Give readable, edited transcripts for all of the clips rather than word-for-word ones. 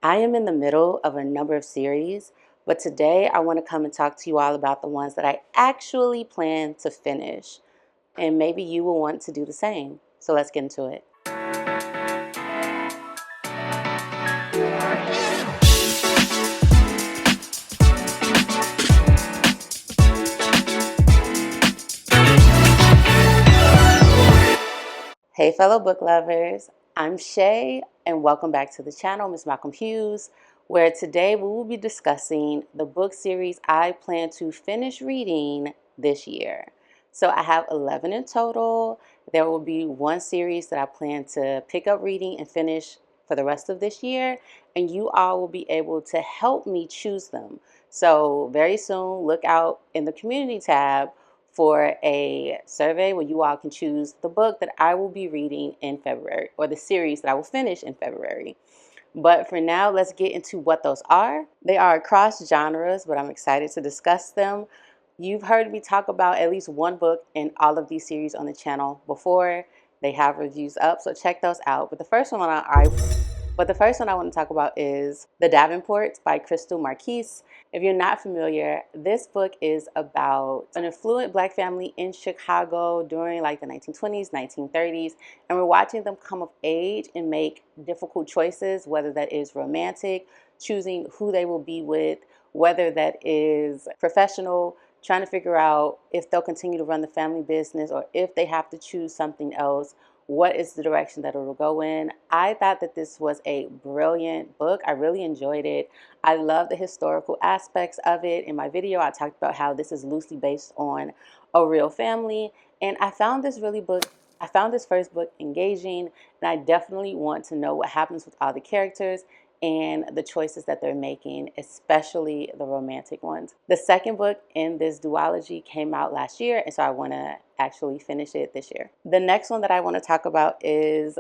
I am in the middle of a number of series, but today I want to come and talk to you all about the ones that I actually plan to finish. And maybe you will want to do the same. So let's get into it. Hey, fellow book lovers, I'm Shay, and welcome back to the channel, MsMalcolmHughes, where today we will be discussing the book series I plan to finish reading this year. So I have 11 in total. There will be one series that I plan to pick up reading and finish for the rest of this year, and you all will be able to help me choose them. So very soon, look out in the community tab for a survey where you all can choose the book that I will be reading in February, or the series that I will finish in February. But for now, let's get into what those are. They are across genres, but I'm excited to discuss them. You've heard me talk about at least one book in all of these series on the channel before. They have reviews up, so check those out. But the first one I want to talk about is The Davenports by Krystal Marquis. If you're not familiar, this book is about an affluent black family in Chicago during like the 1920s, 1930s, and we're watching them come of age and make difficult choices, whether that is romantic, choosing who they will be with, whether that is professional, trying to figure out if they'll continue to run the family business or if they have to choose something else. What is the direction that it will go in? I thought that this was a brilliant book. I really enjoyed it. I love the historical aspects of it. In my video, I talked about how this is loosely based on a real family. And I found this first book engaging, and I definitely want to know what happens with all the characters and the choices that they're making, especially the romantic ones. The second book in this duology came out last year, and so I want to actually finish it this year. The next one that I want to talk about is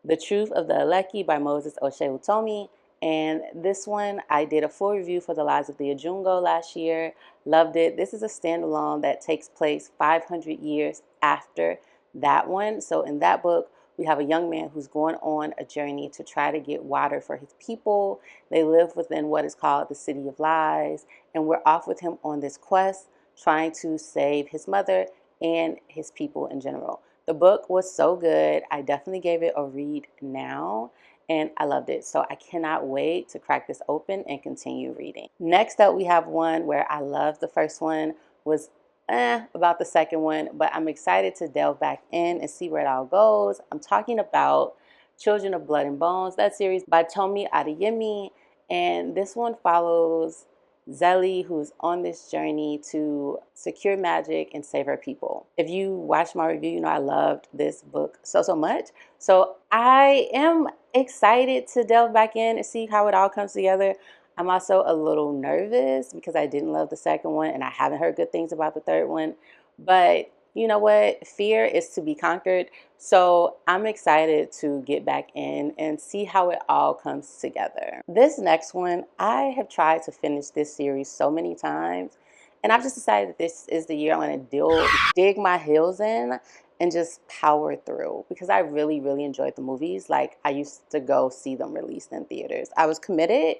The Truth of the Aleki by Moses Osei-Utomi. And this one, I did a full review for The Lives of the Ajungo last year. Loved it. This is a standalone that takes place 500 years after that one. So in that book, we have a young man who's going on a journey to try to get water for his people. They live within what is called the City of Lies, and we're off with him on this quest trying to save his mother and his people in general. The book was so good. I definitely gave it a read now, and I loved it. So I cannot wait to crack this open and continue reading. Next up, we have one where I loved the first one, was about the second one, but I'm excited to delve back in and see where it all goes. I'm talking about Children of Blood and Bones, that series by Tomi Adeyemi, and this one follows Zelly, who's on this journey to secure magic and save her people. If you watched my review, you know I loved this book so much. So I am excited to delve back in and see how it all comes together. I'm also a little nervous because I didn't love the second one and I haven't heard good things about the third one. But you know what? Fear is to be conquered. So I'm excited to get back in and see how it all comes together. This next one, I have tried to finish this series so many times, and I've just decided that this is the year I'm going to dig my heels in and just power through, because I really enjoyed the movies. Like, I used to go see them released in theaters. I was committed,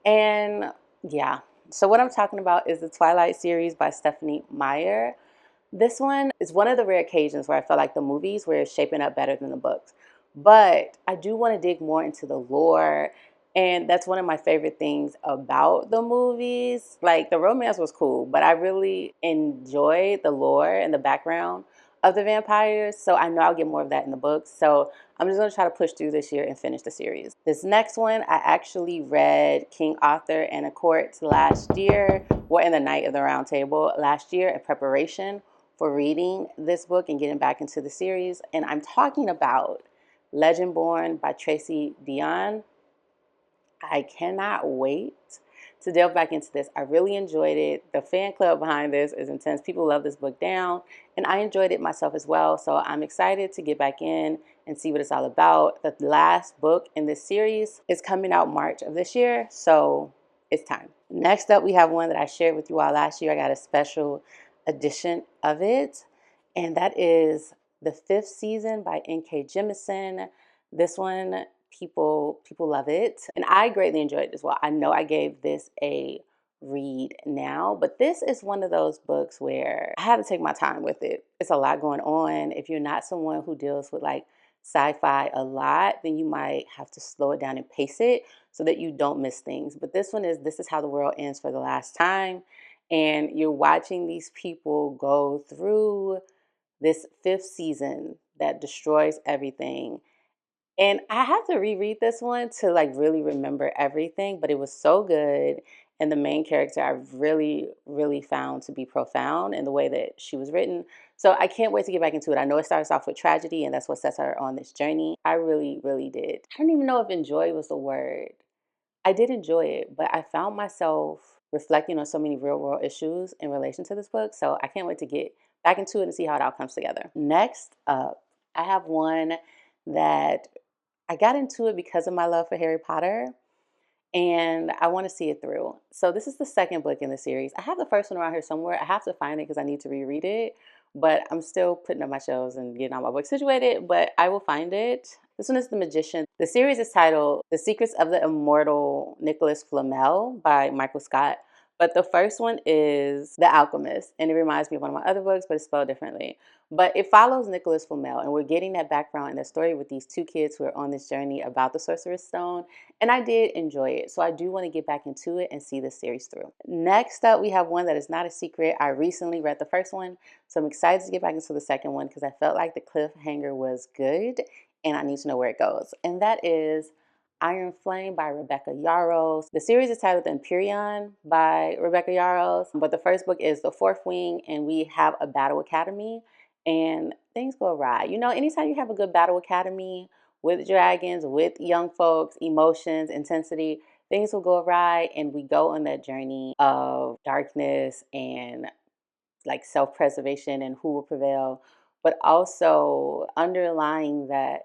and yeah. So what I'm talking about is the Twilight series by Stephenie Meyer. This one is one of the rare occasions where I felt like the movies were shaping up better than the books. But I do want to dig more into the lore. And that's one of my favorite things about the movies. Like, the romance was cool, but I really enjoyed the lore and the background of the vampires. So I know I'll get more of that in the books. So I'm just going to try to push through this year and finish the series. This next one, I actually read King Arthur and a Court last year, or in the Night of the Round Table last year, in preparation for reading this book and getting back into the series. And I'm talking about Legendborn by Tracy Deonn. I cannot wait to delve back into this. I really enjoyed it. The fan club behind this is intense. People love this book down, and I enjoyed it myself as well. So I'm excited to get back in and see what it's all about. The last book in this series is coming out March of this year, so it's time. Next up, we have one that I shared with you all last year. I got a special edition of it, and that is The Fifth Season by N.K. Jemisin. This one People love it, and I greatly enjoyed it as well. I know I gave this a read now, but this is one of those books where I have to take my time with it. It's a lot going on. If you're not someone who deals with like sci-fi a lot, then you might have to slow it down and pace it so that you don't miss things. But this is how the world ends for the last time, and you're watching these people go through this fifth season that destroys everything. And I have to reread this one to like really remember everything, but it was so good. And the main character I really, really found to be profound in the way that she was written. So I can't wait to get back into it. I know it starts off with tragedy, and that's what sets her on this journey. I really, really did. I don't even know if enjoy was the word. I did enjoy it, but I found myself reflecting on so many real world issues in relation to this book. So I can't wait to get back into it and see how it all comes together. Next up, I have one that I got into it because of my love for Harry Potter, and I want to see it through. So this is the second book in the series. I have the first one around here somewhere. I have to find it because I need to reread it, but I'm still putting up my shelves and getting all my books situated, but I will find it. This one is The Magician. The series is titled The Secrets of the Immortal Nicholas Flamel by Michael Scott. But the first one is The Alchemist, and it reminds me of one of my other books, but it's spelled differently. But it follows Nicholas Flamel, and we're getting that background and that story with these two kids who are on this journey about the Sorcerer's Stone. And I did enjoy it, so I do want to get back into it and see this series through. Next up, we have one that is not a secret. I recently read the first one, so I'm excited to get back into the second one because I felt like the cliffhanger was good, and I need to know where it goes. And that is Iron Flame by Rebecca Yarros. The series is titled The Empyrean by Rebecca Yarros, but the first book is The Fourth Wing, and we have a battle academy, and things go awry. You know, anytime you have a good battle academy with dragons, with young folks, emotions, intensity, things will go awry, and we go on that journey of darkness and like self-preservation and who will prevail, but also underlying that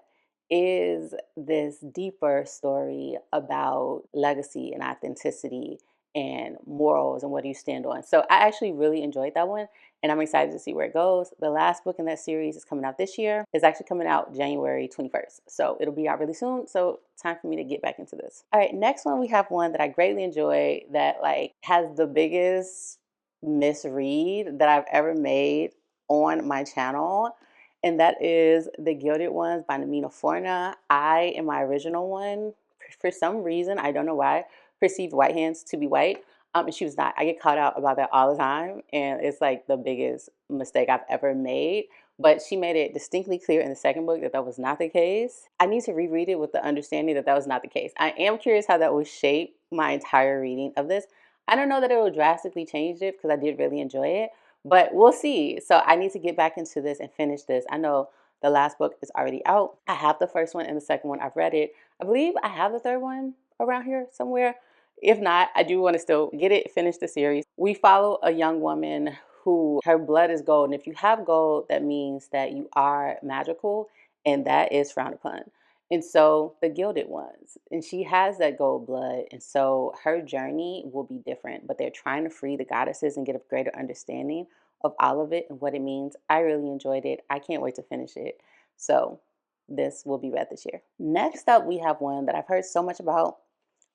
is this deeper story about legacy and authenticity and morals and what do you stand on. So I actually really enjoyed that one, and I'm excited to see where it goes. The last book in that series is coming out this year. It's actually coming out January 21st. So it'll be out really soon. So time for me to get back into this. All right, next one, we have one that I greatly enjoy that like has the biggest misread that I've ever made on my channel, and that is The Gilded Ones by Namina Forna. I, in my original one, for some reason, I don't know why, perceived white hands to be white, and she was not. I get caught out about that all the time, and it's like the biggest mistake I've ever made. But she made it distinctly clear in the second book that that was not the case. I need to reread it with the understanding that that was not the case. I am curious how that will shape my entire reading of this. I don't know that it will drastically change it because I did really enjoy it, but we'll see. So I need to get back into this and finish this. I know the last book is already out. I have the first one and the second one. I've read it. I believe I have the third one around here somewhere. If not, I do want to still get it, finish the series. We follow a young woman who her blood is gold. And if you have gold, that means that you are magical, and that is frowned upon. And so the Gilded Ones, and she has that gold blood, and so her journey will be different, but they're trying to free the goddesses and get a greater understanding of all of it and what it means. I really enjoyed it. I can't wait to finish it. So this will be read this year. Next up, we have one that I've heard so much about.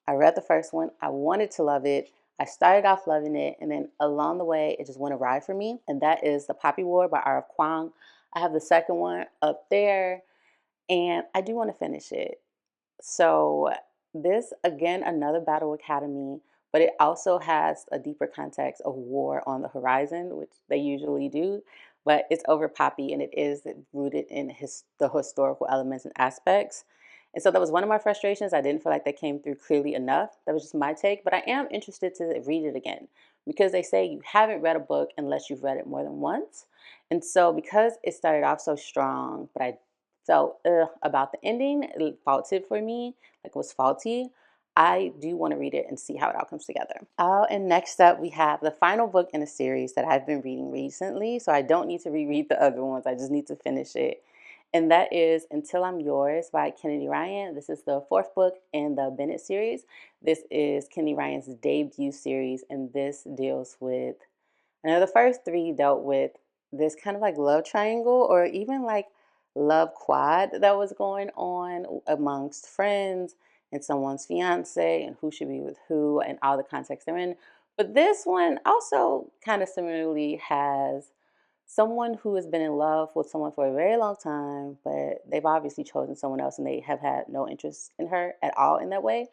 I read the first one. I wanted to love it. I started off loving it, and then along the way, it just went awry for me, and that is The Poppy War by R.F. Kuang. I have the second one up there, and I do want to finish it. So this, again, another battle academy, but it also has a deeper context of war on the horizon, which they usually do. But it's over Poppy, and it is rooted in the historical elements and aspects. And so that was one of my frustrations. I didn't feel like that came through clearly enough. That was just my take. But I am interested to read it again because they say you haven't read a book unless you've read it more than once. And so because it started off so strong, but I felt about the ending, it faulted for me, like it was faulty. I do want to read it and see how it all comes together. And next up, we have the final book in a series that I've been reading recently. So I don't need to reread the other ones. I just need to finish it. And that is Until I'm Yours by Kennedy Ryan. This is the fourth book in the Bennett series. This is Kennedy Ryan's debut series, and this deals with, I know the first three dealt with this kind of like love triangle, or even like love quad that was going on amongst friends and someone's fiance and who should be with who and all the context they're in. But this one also kind of similarly has someone who has been in love with someone for a very long time, but they've obviously chosen someone else and they have had no interest in her at all in that way.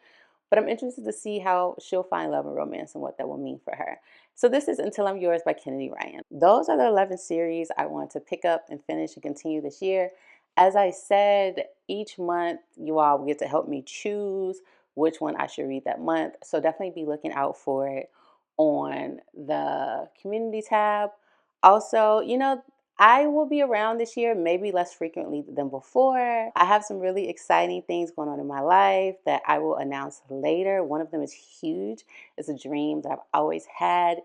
But I'm interested to see how she'll find love and romance and what that will mean for her. So this is Until I'm Yours by Kennedy Ryan. Those are the 11 series I want to pick up and finish and continue this year. As I said, each month you all get to help me choose which one I should read that month. So definitely be looking out for it on the community tab. Also, I will be around this year, maybe less frequently than before. I have some really exciting things going on in my life that I will announce later. One of them is huge. It's a dream that I've always had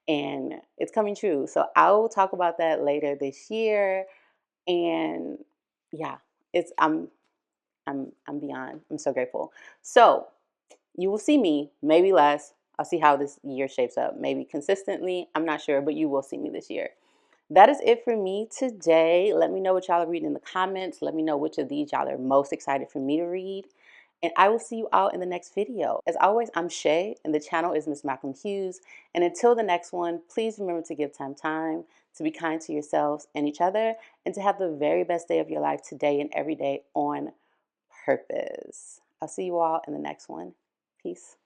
and it's coming true. So I will talk about that later this year. And yeah, it's I'm beyond. I'm so grateful. So you will see me, maybe less. I'll see how this year shapes up. Maybe consistently. I'm not sure, but you will see me this year. That is it for me today. Let me know what y'all are reading in the comments. Let me know which of these y'all are most excited for me to read. And I will see you all in the next video. As always, I'm Shay, and the channel is MsMalcolmHughes. And until the next one, please remember to give time, to be kind to yourselves and each other, and to have the very best day of your life today and every day on purpose. I'll see you all in the next one. Peace.